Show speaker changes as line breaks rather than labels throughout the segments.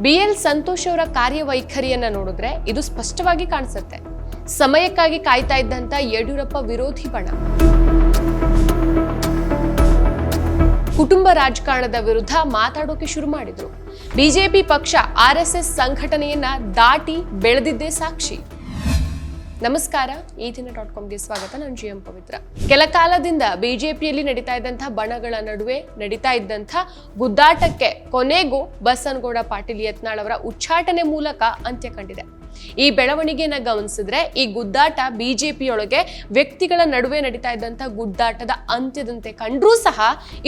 BL Santosh ಅವರ ಕಾರ್ಯವೈಖರಿಯನ್ನ ನೋಡಿದ್ರೆ ಇದು ಸ್ಪಷ್ಟವಾಗಿ ಕಾಣಿಸುತ್ತೆ. ಸಮಯಕ್ಕಾಗಿ ಕಾಯ್ತಾ ಇದ್ದಂತ ಯಡಿಯೂರಪ್ಪ ವಿರೋಧಿ ಬಣ. ಕುಟುಂಬ ರಾಜಕಾರಣದ ವಿರುದ್ಧ ಮಾತಾಡೋಕೆ ಶುರು ಮಾಡಿದ್ರು. ಬಿಜೆಪಿ ಪಕ್ಷ RSS ಸಂಘಟನೆಯನ್ನ ದಾಟಿ ಬೆಳೆದಿದ್ದೇ ಸಾಕ್ಷಿ. ನಮಸ್ಕಾರ, ಈ ದಿನ.comಗೆ ಸ್ವಾಗತ. ನಾನು GM ಪವಿತ್ರ. ಕೆಲ ಕಾಲದಿಂದ ಬಿಜೆಪಿಯಲ್ಲಿ ನಡೀತಾ ಇದ್ದಂತಹ ಬಣಗಳ ನಡುವೆ ನಡೀತಾ ಇದ್ದಂತಹ ಗುದ್ದಾಟಕ್ಕೆ ಕೊನೆಗೂ ಬಸನಗೌಡ ಪಾಟೀಲ್ ಯತ್ನಾಳ್ ಅವರ ಉಚ್ಚಾಟನೆ ಮೂಲಕ ಅಂತ್ಯ ಕಂಡಿದೆ. ಈ ಬೆಳವಣಿಗೆಯನ್ನ ಗಮನಿಸಿದ್ರೆ ಈ ಗುದ್ದಾಟ ಬಿಜೆಪಿಯೊಳಗೆ ವ್ಯಕ್ತಿಗಳ ನಡುವೆ ನಡೀತಾ ಇದ್ದಂತಹ ಗುದ್ದಾಟದ ಅಂತ್ಯದಂತೆ ಕಂಡ್ರೂ ಸಹ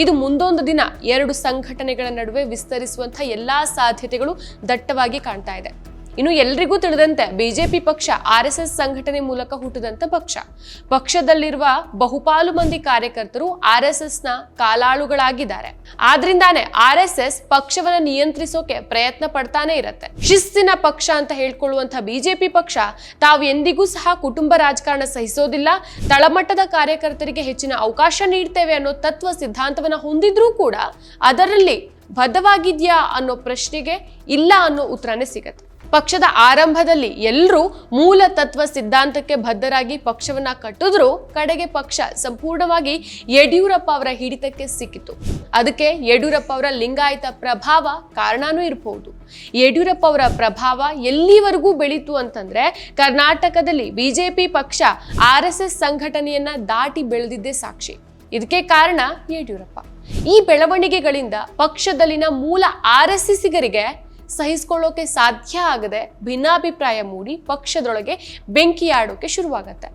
ಇದು ಮುಂದೊಂದು ದಿನ ಎರಡು ಸಂಘಟನೆಗಳ ನಡುವೆ ವಿಸ್ತರಿಸುವಂತಹ ಎಲ್ಲಾ ಸಾಧ್ಯತೆಗಳು ದಟ್ಟವಾಗಿ ಕಾಣ್ತಾ ಇದೆ. ಇನ್ನು ಎಲ್ರಿಗೂ ತಿಳಿದಂತೆ ಬಿಜೆಪಿ ಪಕ್ಷ RSS ಸಂಘಟನೆ ಮೂಲಕ ಹುಟ್ಟಿದಂತ ಪಕ್ಷ. ಪಕ್ಷದಲ್ಲಿರುವ ಬಹುಪಾಲು ಮಂದಿ ಕಾರ್ಯಕರ್ತರು RSS ನ ಕಾಲಾಳುಗಳಾಗಿದ್ದಾರೆ. ಆದ್ರಿಂದಾನೆ RSS ಪಕ್ಷವನ್ನ ನಿಯಂತ್ರಿಸೋಕೆ ಪ್ರಯತ್ನ ಪಡ್ತಾನೆ ಇರುತ್ತೆ. ಶಿಸ್ತಿನ ಪಕ್ಷ ಅಂತ ಹೇಳ್ಕೊಳ್ಳುವಂತ ಬಿಜೆಪಿ ಪಕ್ಷ ತಾವು ಎಂದಿಗೂ ಸಹ ಕುಟುಂಬ ರಾಜಕಾರಣ ಸಹಿಸೋದಿಲ್ಲ, ತಳಮಟ್ಟದ ಕಾರ್ಯಕರ್ತರಿಗೆ ಹೆಚ್ಚಿನ ಅವಕಾಶ ನೀಡ್ತೇವೆ ಅನ್ನೋ ತತ್ವ ಸಿದ್ಧಾಂತವನ್ನ ಹೊಂದಿದ್ರೂ ಕೂಡ ಅದರಲ್ಲಿ ಬದ್ಧವಾಗಿದ್ಯಾ ಅನ್ನೋ ಪ್ರಶ್ನೆಗೆ ಇಲ್ಲ ಅನ್ನೋ ಉತ್ತರನೇ ಸಿಗತ್ತೆ. ಪಕ್ಷದ ಆರಂಭದಲ್ಲಿ ಎಲ್ಲರೂ ಮೂಲ ತತ್ವ ಸಿದ್ಧಾಂತಕ್ಕೆ ಬದ್ಧರಾಗಿ ಪಕ್ಷವನ್ನ ಕಟ್ಟಿದ್ರು, ಕಡೆಗೆ ಪಕ್ಷ ಸಂಪೂರ್ಣವಾಗಿ ಯಡಿಯೂರಪ್ಪ ಅವರ ಹಿಡಿತಕ್ಕೆ ಸಿಕ್ಕಿತು. ಅದಕ್ಕೆ ಯಡಿಯೂರಪ್ಪ ಅವರ ಲಿಂಗಾಯತ ಪ್ರಭಾವ ಕಾರಣನೂ ಇರಬಹುದು. ಯಡಿಯೂರಪ್ಪ ಅವರ ಪ್ರಭಾವ ಎಲ್ಲಿವರೆಗೂ ಬೆಳೀತು ಅಂತಂದ್ರೆ ಕರ್ನಾಟಕದಲ್ಲಿ ಬಿಜೆಪಿ ಪಕ್ಷ RSS ಸಂಘಟನೆಯನ್ನ ದಾಟಿ ಬೆಳೆದಿದ್ದೇ ಸಾಕ್ಷಿ. ಇದಕ್ಕೆ ಕಾರಣ ಯಡಿಯೂರಪ್ಪ. ಈ ಬೆಳವಣಿಗೆಗಳಿಂದ ಪಕ್ಷದಲ್ಲಿನ ಮೂಲ RSSಗರಿಗೆ ಸಹಿಸಿಕೊಳ್ಳೋಕೆ ಸಾಧ್ಯ ಆಗದೆ ಭಿನ್ನಾಭಿಪ್ರಾಯ ಮೂಡಿ ಪಕ್ಷದೊಳಗೆ ಬೆಂಕಿಯಾಡೋಕೆ ಶುರುವಾಗತ್ತೆ.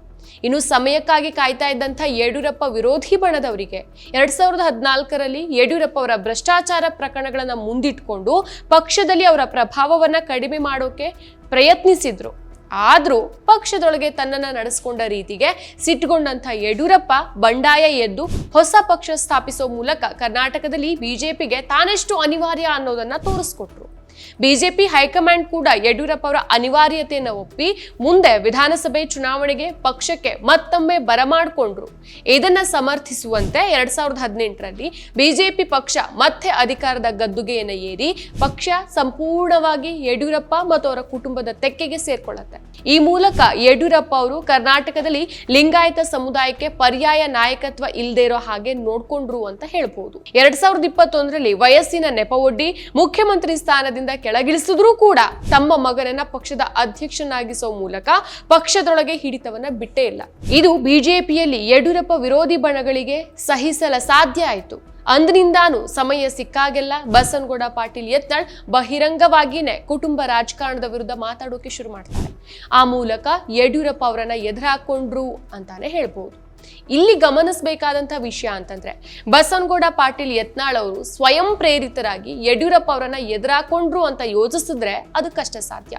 ಇನ್ನು ಸಮಯಕ್ಕಾಗಿ ಕಾಯ್ತಾ ಇದ್ದಂಥ ಯಡಿಯೂರಪ್ಪ ವಿರೋಧಿ ಬಣದವರಿಗೆ 2014ರಲ್ಲಿ ಯಡಿಯೂರಪ್ಪ ಅವರ ಭ್ರಷ್ಟಾಚಾರ ಪ್ರಕರಣಗಳನ್ನ ಮುಂದಿಟ್ಕೊಂಡು ಪಕ್ಷದಲ್ಲಿ ಅವರ ಪ್ರಭಾವವನ್ನ ಕಡಿಮೆ ಮಾಡೋಕೆ ಪ್ರಯತ್ನಿಸಿದ್ರು. ಆದ್ರೂ ಪಕ್ಷದೊಳಗೆ ತನ್ನನ್ನ ನಡೆಸ್ಕೊಂಡ ರೀತಿಗೆ ಸಿಟ್ಟುಗೊಂಡಂತ ಯಡಿಯೂರಪ್ಪ ಬಂಡಾಯ ಎದ್ದು ಹೊಸ ಪಕ್ಷ ಸ್ಥಾಪಿಸೋ ಮೂಲಕ ಕರ್ನಾಟಕದಲ್ಲಿ ಬಿಜೆಪಿಗೆ ತಾನೆಷ್ಟು ಅನಿವಾರ್ಯ ಅನ್ನೋದನ್ನ ತೋರಿಸ್ಕೊಟ್ರು. ಬಿಜೆಪಿ ಹೈಕಮಾಂಡ್ ಕೂಡ ಯಡಿಯೂರಪ್ಪ ಅವರ ಅನಿವಾರ್ಯತೆಯನ್ನು ಒಪ್ಪಿ ಮುಂದೆ ವಿಧಾನಸಭೆ ಚುನಾವಣೆಗೆ ಪಕ್ಷಕ್ಕೆ ಮತ್ತೊಮ್ಮೆ ಬರಮಾಡ್ಕೊಂಡ್ರು. ಇದನ್ನ ಸಮರ್ಥಿಸುವಂತೆ 2018ರಲ್ಲಿ ಬಿಜೆಪಿ ಪಕ್ಷ ಮತ್ತೆ ಅಧಿಕಾರದ ಗದ್ದುಗೆಯನ್ನು ಏರಿ ಪಕ್ಷ ಸಂಪೂರ್ಣವಾಗಿ ಯಡಿಯೂರಪ್ಪ ಮತ್ತು ಅವರ ಕುಟುಂಬದ ತೆಕ್ಕೆಗೆ ಸೇರ್ಕೊಳ್ಳುತ್ತೆ. ಈ ಮೂಲಕ ಯಡಿಯೂರಪ್ಪ ಅವರು ಕರ್ನಾಟಕದಲ್ಲಿ ಲಿಂಗಾಯತ ಸಮುದಾಯಕ್ಕೆ ಪರ್ಯಾಯ ನಾಯಕತ್ವ ಇಲ್ಲದೆ ಇರೋ ಹಾಗೆ ನೋಡ್ಕೊಂಡ್ರು ಅಂತ ಹೇಳ್ಬಹುದು. 2021ರಲ್ಲಿ ವಯಸ್ಸಿನ ನೆಪವೊಡ್ಡಿ ಮುಖ್ಯಮಂತ್ರಿ ಸ್ಥಾನದಿಂದ ಕೆಳಗಿಳಿಸಿದ್ರೂ ಕೂಡ ತಮ್ಮ ಮಗನನ್ನ ಪಕ್ಷದ ಅಧ್ಯಕ್ಷನಾಗಿಸೋ ಮೂಲಕ ಪಕ್ಷದೊಳಗೆ ಹಿಡಿತವನ್ನ ಬಿಟ್ಟೇ ಇಲ್ಲ. ಇದು ಬಿಜೆಪಿಯಲ್ಲಿ ಯಡಿಯೂರಪ್ಪ ವಿರೋಧಿ ಬಣಗಳಿಗೆ ಸಹಿಸಲ ಸಾಧ್ಯ ಆಯಿತು. ಅಂದಿನಿಂದಾನು ಸಮಯ ಸಿಕ್ಕಾಗೆಲ್ಲ ಬಸನಗೌಡ ಪಾಟೀಲ್ ಯತ್ನಾಳ್ ಬಹಿರಂಗವಾಗಿನೇ ಕುಟುಂಬ ರಾಜಕಾರಣದ ವಿರುದ್ಧ ಮಾತಾಡೋಕೆ ಶುರು ಮಾಡ್ತಾರೆ. ಆ ಮೂಲಕ ಯಡಿಯೂರಪ್ಪ ಅವರನ್ನ ಎದುರಾಕೊಂಡ್ರು ಅಂತಾನೆ ಹೇಳ್ಬಹುದು. ಇಲ್ಲಿ ಗಮನಿಸಬೇಕಾದಂತಹ ವಿಷಯ ಅಂತಂದ್ರೆ ಬಸನಗೌಡ ಪಾಟೀಲ್ ಯತ್ನಾಳ್ ಅವರು ಸ್ವಯಂ ಪ್ರೇರಿತರಾಗಿ ಯಡಿಯೂರಪ್ಪ ಅವರನ್ನ ಎದುರಾಕೊಂಡ್ರು ಅಂತ ಯೋಚಿಸಿದ್ರೆ ಅದು ಕಷ್ಟ ಸಾಧ್ಯ.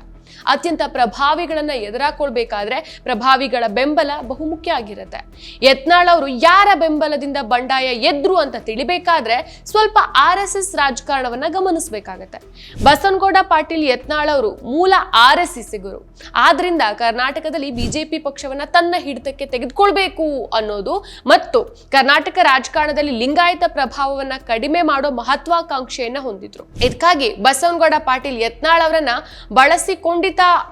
ಅತ್ಯಂತ ಪ್ರಭಾವಿಗಳನ್ನ ಎದುರಾಕೊಳ್ಬೇಕಾದ್ರೆ ಪ್ರಭಾವಿಗಳ ಬೆಂಬಲ ಬಹುಮುಖ್ಯ ಆಗಿರುತ್ತೆ. ಯತ್ನಾಳ್ ಅವರು ಯಾರ ಬೆಂಬಲದಿಂದ ಬಂಡಾಯ ಎದ್ರು ಅಂತ ತಿಳಿಬೇಕಾದ್ರೆ ಸ್ವಲ್ಪ RSS ರಾಜಕಾರಣವನ್ನ ಗಮನಿಸಬೇಕಾಗತ್ತೆ. ಬಸನಗೌಡ ಪಾಟೀಲ್ ಯತ್ನಾಳ್ ಅವರು ಮೂಲ RSSಗರು. ಆದ್ರಿಂದ ಕರ್ನಾಟಕದಲ್ಲಿ ಬಿಜೆಪಿ ಪಕ್ಷವನ್ನ ತನ್ನ ಹಿಡಿತಕ್ಕೆ ತೆಗೆದುಕೊಳ್ಬೇಕು ಅನ್ನೋದು ಮತ್ತು ಕರ್ನಾಟಕ ರಾಜಕಾರಣದಲ್ಲಿ ಲಿಂಗಾಯತ ಪ್ರಭಾವವನ್ನ ಕಡಿಮೆ ಮಾಡೋ ಮಹತ್ವಾಕಾಂಕ್ಷೆಯನ್ನ ಹೊಂದಿದ್ರು. ಇದಕ್ಕಾಗಿ ಬಸನಗೌಡ ಪಾಟೀಲ್ ಯತ್ನಾಳ್ ಅವರನ್ನ ಬಳಸಿಕೊಂಡಿತ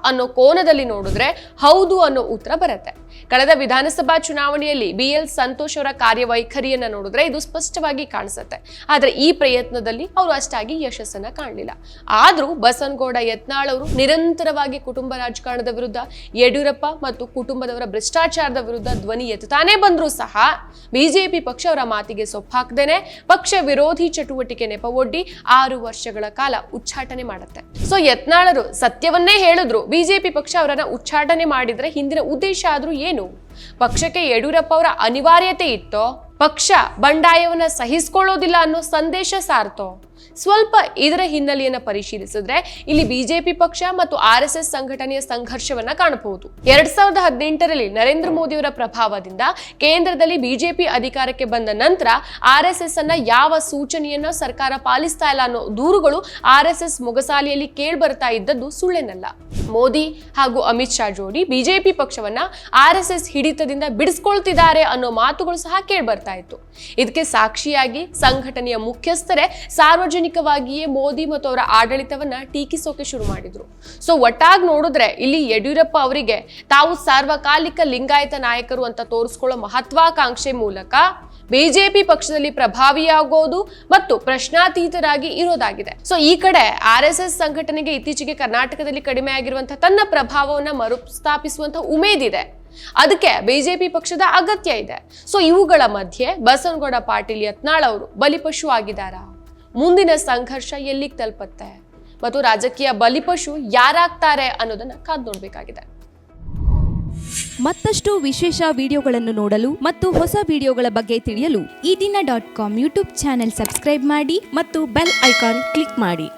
ಅನ್ನೋ ಕೋನದಲ್ಲಿ ನೋಡಿದ್ರೆ ಹೌದು ಅನ್ನೋ ಉತ್ತರ ಬರುತ್ತೆ. ಕಳೆದ ವಿಧಾನಸಭಾ ಚುನಾವಣೆಯಲ್ಲಿ BL ಸಂತೋಷ್ ಅವರ ಕಾರ್ಯವೈಖರಿಯನ್ನ ನೋಡಿದ್ರೆ ಇದು ಸ್ಪಷ್ಟವಾಗಿ ಕಾಣಿಸುತ್ತೆ. ಆದ್ರೆ ಈ ಪ್ರಯತ್ನದಲ್ಲಿ ಅವರು ಅಷ್ಟಾಗಿ ಯಶಸ್ಸನ್ನ ಕಾಣಲಿಲ್ಲ. ಆದ್ರೂ ಬಸನಗೌಡ ಯತ್ನಾಳ್ ಅವರು ನಿರಂತರವಾಗಿ ಕುಟುಂಬ ರಾಜಕಾರಣದ ವಿರುದ್ಧ, ಯಡಿಯೂರಪ್ಪ ಮತ್ತು ಕುಟುಂಬದವರ ಭ್ರಷ್ಟಾಚಾರದ ವಿರುದ್ಧ ಧ್ವನಿ ಎತ್ತುತ್ತಾನೆ ಬಂದ್ರೂ ಸಹ ಬಿಜೆಪಿ ಪಕ್ಷ ಅವರ ಮಾತಿಗೆ ಸೊಪ್ಪಾಕ್ದೇನೆ ಪಕ್ಷ ವಿರೋಧಿ ಚಟುವಟಿಕೆ ನೆಪವೊಡ್ಡಿ 6 ವರ್ಷಗಳ ಕಾಲ ಉಚ್ಚಾಟನೆ ಮಾಡುತ್ತೆ. ಸೊ ಯತ್ನಾಳರು ಸತ್ಯವನ್ನೇ ಹೇಳಿದ್ರು, ಬಿಜೆಪಿ ಪಕ್ಷ ಅವರನ್ನ ಉಚ್ಚಾಟನೆ ಮಾಡಿದ್ರೆ ಹಿಂದಿನ ಉದ್ದೇಶ ಆದ್ರೂ ಏನು? ಪಕ್ಷಕ್ಕೆ ಯಡಿಯೂರಪ್ಪ ಅವರ ಅನಿವಾರ್ಯತೆ ಇತ್ತೋ, ಪಕ್ಷ ಬಂಡಾಯವನ್ನ ಸಹಿಸಿಕೊಳ್ಳೋದಿಲ್ಲ ಅನ್ನೋ ಸಂದೇಶ ಸಾರ್ತೋ? ಸ್ವಲ್ಪ ಇದರ ಹಿನ್ನೆಲೆಯನ್ನ ಪರಿಶೀಲಿಸಿದ್ರೆ ಇಲ್ಲಿ ಬಿಜೆಪಿ ಪಕ್ಷ ಮತ್ತು RSS ಸಂಘಟನೆಯ ಸಂಘರ್ಷವನ್ನ ಕಾಣಬಹುದು. 2018ರಲ್ಲಿ ನರೇಂದ್ರ ಮೋದಿಯವರ ಪ್ರಭಾವದಿಂದ ಕೇಂದ್ರದಲ್ಲಿ ಬಿಜೆಪಿ ಅಧಿಕಾರಕ್ಕೆ ಬಂದ ನಂತರ RSS ಅನ್ನ ಯಾವ ಸೂಚನೆಯನ್ನ ಸರ್ಕಾರ ಪಾಲಿಸ್ತಾ ಇಲ್ಲ ಅನ್ನೋ ದೂರುಗಳು RSS ಮೊಗಸಾಲೆಯಲ್ಲಿ ಕೇಳ್ಬರ್ತಾ ಇದ್ದದ್ದು ಸುಳ್ಳೇನಲ್ಲ. ಮೋದಿ ಹಾಗೂ ಅಮಿತ್ ಶಾ ಜೋಡಿ ಬಿಜೆಪಿ ಪಕ್ಷವನ್ನ RSS ಹಿಡಿತದಿಂದ ಬಿಡಿಸ್ಕೊಳ್ತಿದ್ದಾರೆ ಅನ್ನೋ ಮಾತುಗಳು ಸಹ ಕೇಳ್ಬರ್ತಾ ಗೊತ್ತಾಯಿತು. ಇದಕ್ಕೆ ಸಾಕ್ಷಿಯಾಗಿ ಸಂಘಟನೆಯ ಮುಖ್ಯಸ್ಥರೇ ಸಾರ್ವಜನಿಕವಾಗಿಯೇ ಮೋದಿ ಮತ್ತು ಅವರ ಆಡಳಿತವನ್ನ ಟೀಕಿಸೋಕೆ ಶುರು ಮಾಡಿದ್ರು. ಸೊ ಒಟ್ಟಾಗಿ ನೋಡಿದ್ರೆ ಇಲ್ಲಿ ಯಡಿಯೂರಪ್ಪ ಅವರಿಗೆ ತಾವು ಸಾರ್ವಕಾಲಿಕ ಲಿಂಗಾಯತ ನಾಯಕರು ಅಂತ ತೋರಿಸ್ಕೊಳ್ಳೋ ಮಹತ್ವಾಕಾಂಕ್ಷೆ ಮೂಲಕ ಬಿಜೆಪಿ ಪಕ್ಷದಲ್ಲಿ ಪ್ರಭಾವಿಯಾಗೋದು ಮತ್ತು ಪ್ರಶ್ನಾತೀತರಾಗಿ ಇರೋದಾಗಿದೆ. ಸೊ ಈ ಕಡೆ RSS ಸಂಘಟನೆಗೆ ಇತ್ತೀಚೆಗೆ ಕರ್ನಾಟಕದಲ್ಲಿ ಕಡಿಮೆ ಆಗಿರುವಂತಹ ತನ್ನ ಪ್ರಭಾವವನ್ನ ಮರುಸ್ಥಾಪಿಸುವಂತಹ ಉಮೇದಿದೆ. ಅದಕ್ಕೆ ಬಿಜೆಪಿ ಪಕ್ಷದ ಅಗತ್ಯ ಇದೆ. ಸೊ ಇವುಗಳ ಮಧ್ಯೆ ಬಸವನಗೌಡ ಪಾಟೀಲ್ ಯತ್ನಾಳ್ ಅವರು ಬಲಿಪಶು ಆಗಿದ್ದಾರಾ? ಮುಂದಿನ ಸಂಘರ್ಷ ಎಲ್ಲಿಗೆ ತಲುಪುತ್ತೆ ಮತ್ತು ರಾಜಕೀಯ ಬಲಿಪಶು ಯಾರಾಗ್ತಾರೆ ಅನ್ನೋದನ್ನ ಕಾದು ನೋಡ್ಬೇಕಾಗಿದೆ.
ಮತ್ತಷ್ಟು ವಿಶೇಷ ವಿಡಿಯೋಗಳನ್ನು ನೋಡಲು ಮತ್ತು ಹೊಸ ವಿಡಿಯೋಗಳ ಬಗ್ಗೆ ತಿಳಿಯಲು
ಈ ದಿನ .com ಯೂಟ್ಯೂಬ್ ಚಾನೆಲ್ ಸಬ್ಸ್ಕ್ರೈಬ್ ಮಾಡಿ
ಮತ್ತು ಬೆಲ್ ಐಕಾನ್ ಕ್ಲಿಕ್ ಮಾಡಿ.